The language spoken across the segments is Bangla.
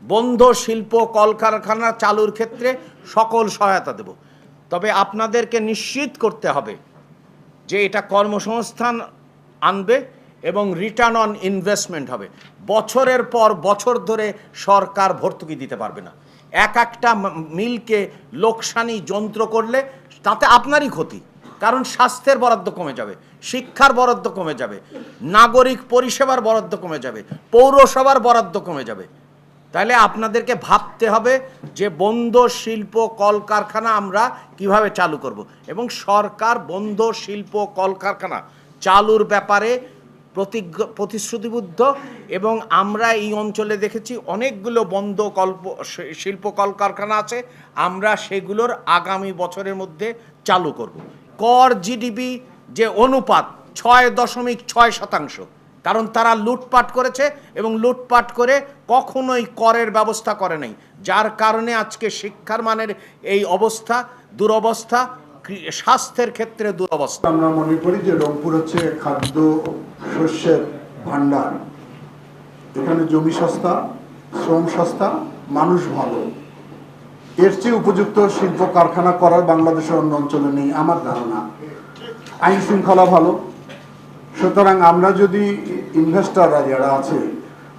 বন্ধ শিল্প কলকারখানা চালুর ক্ষেত্রে সকল সহায়তা দেব। তবে আপনাদেরকে নিশ্চিত করতে হবে যে এটা কর্মসংস্থান আনবে এবং রিটার্ন অন ইনভেস্টমেন্ট হবে। বছরের পর বছর ধরে সরকার ভর্তুকি দিতে পারবে না। একটা মিলকে লোকসানি যন্ত্র করলে তাতে আপনারই ক্ষতি, কারণ স্বাস্থ্যের বরাদ্দ কমে যাবে, শিক্ষার বরাদ্দ কমে যাবে, নাগরিক পরিষেবার বরাদ্দ কমে যাবে, পৌরসভার বরাদ্দ কমে যাবে। তাহলে আপনাদেরকে ভাবতে হবে যে বন্ধ শিল্প কলকারখানা আমরা কিভাবে চালু করব, এবং সরকার বন্ধ শিল্প কলকারখানা চালুর ব্যাপারে প্রতিশ্রুতিবদ্ধ। এবং আমরা এই অঞ্চলে দেখেছি অনেকগুলো বন্ধ শিল্প কলকারখানা আছে, আমরা সেগুলোর আগামী বছরের মধ্যে চালু করব। কর জিডিপি যে অনুপাত 6.6%, কারণ তারা লুটপাট করেছে এবং লুটপাট করে কখনোই করের ব্যবস্থা করে নাই, যার কারণে আজকে শিক্ষার মানের এই অবস্থা, দুরবস্থা, স্বাস্থ্যের ক্ষেত্রে দুরবস্থা। আমরা মনে করি যে রংপুর হচ্ছে খাদ্য শস্যের ভান্ডার। এখানে জমি সস্তা, শ্রম সস্তা, মানুষ ভালো। এর চেয়ে উপযুক্ত শিল্প কারখানা করার বাংলাদেশের অন্য অঞ্চলে নেই আমার ধারণা। আইন শৃঙ্খলা ভালো। সুতরাং আমরা যদি ইনভেস্টররা যারা আছে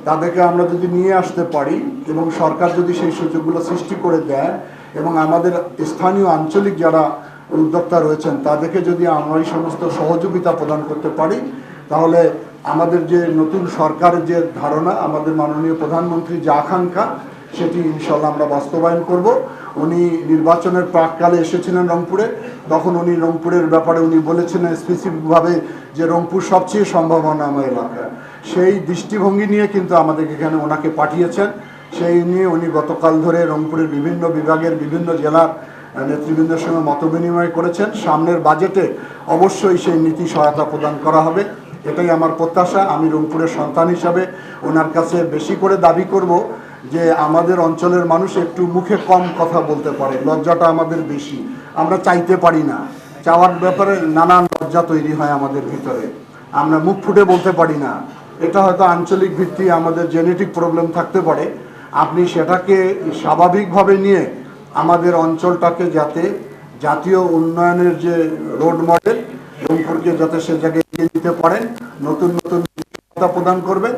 তাদেরকে আমরা যদি নিয়ে আসতে পারি এবং সরকার যদি সেই সুযোগগুলো সৃষ্টি করে দেয় এবং আমাদের স্থানীয় আঞ্চলিক যারা উদ্যোক্তা রয়েছেন তাদেরকে যদি আমরা এই সমস্ত সহযোগিতা প্রদান করতে পারি, তাহলে আমাদের যে নতুন সরকারের যে ধারণা, আমাদের মাননীয় প্রধানমন্ত্রী যে আকাঙ্ক্ষা, সেটি ইনশাল্লাহ আমরা বাস্তবায়ন করব। উনি নির্বাচনের প্রাককালে এসেছিলেন রংপুরে, তখন উনি রংপুরের ব্যাপারে উনি বলেছিলেন স্পেসিফিকভাবে যে রংপুর সবচেয়ে সম্ভাবনাময় এলাকা। সেই দৃষ্টিভঙ্গি নিয়ে কিন্তু আমাদের এখানে ওনাকে পাঠিয়েছেন। সেই নিয়ে উনি গতকাল ধরে রংপুরের বিভিন্ন বিভাগের বিভিন্ন জেলার নেতৃবৃন্দের সঙ্গে মতবিনিময় করেছেন। সামনের বাজেটে অবশ্যই সেই নীতি সহায়তা প্রদান করা হবে, এটাই আমার প্রত্যাশা। আমি রংপুরের সন্তান হিসাবে ওনার কাছে বেশি করে দাবি করব যে আমাদের অঞ্চলের মানুষ একটু মুখে কম কথা বলতে পারে, লজ্জাটা আমাদের বেশি, আমরা চাইতে পারি না, চাওয়ার ব্যাপারে নানান লজ্জা তৈরি হয় আমাদের ভিতরে, আমরা মুখ ফুটে বলতে পারি না। এটা হয়তো আঞ্চলিক ভিত্তি আমাদের জেনেটিক প্রবলেম থাকতে পারে। আপনি সেটাকে স্বাভাবিকভাবে নিয়ে আমাদের অঞ্চলটাকে যাতে জাতীয় উন্নয়নের যে রোড মডেল রংপুরকে যাতে সে জায়গায় এগিয়ে নিতে পারেন, নতুন নতুন প্রদান করবেন।